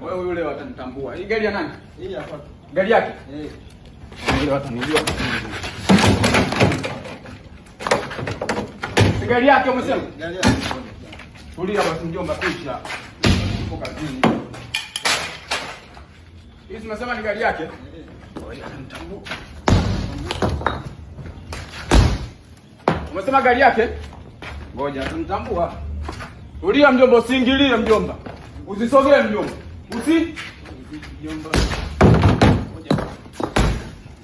Wewe yule watanitambua. Hii gari ya nani? Hii hapa. Gari yake? Yule watanijua. Si gari yake umesema? Gari yake. Tulia basi mjomba pisha. Uko kazini. Hii umesema ni gari yake? Ngoja nitambue. Umesema gari yake? Ngoja tunitambua. Tulia mjomba, usiingilie mjomba. Usisogee mjomba. Mjomba. Ngoja.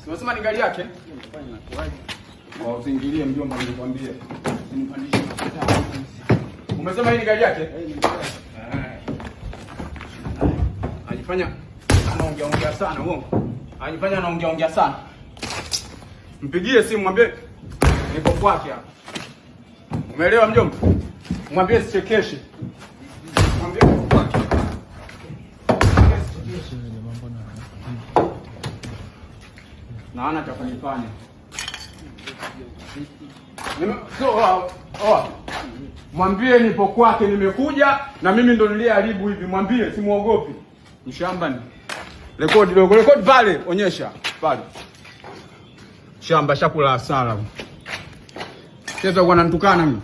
Umesema ni gari yake? Usiingilie mjomba, nilikwambia. Usinipandishe. Umesema hii ni gari yake? Anifanya anaongea sana uongo. Anifanya anaongea sana. Mpigie simu mwambie niko kwake hapa. Umeelewa mjomba? Mwambie sichekeshe. Mwambie niko kwake. Na ana cha kunifanya. Mwambie nipo kwake, nimekuja na mimi ndo niliharibu hivi. Mwambie simuogopi. Mshamba ni. Rekodi dogo, rekodi pale, onyesha pale. Shamba shakula hasara. Sasa kwa ananitukana mimi.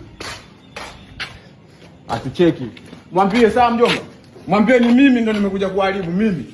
Atucheki. Mwambie sawa mjomba. Mwambie ni mimi ndo nimekuja kuharibu mimi.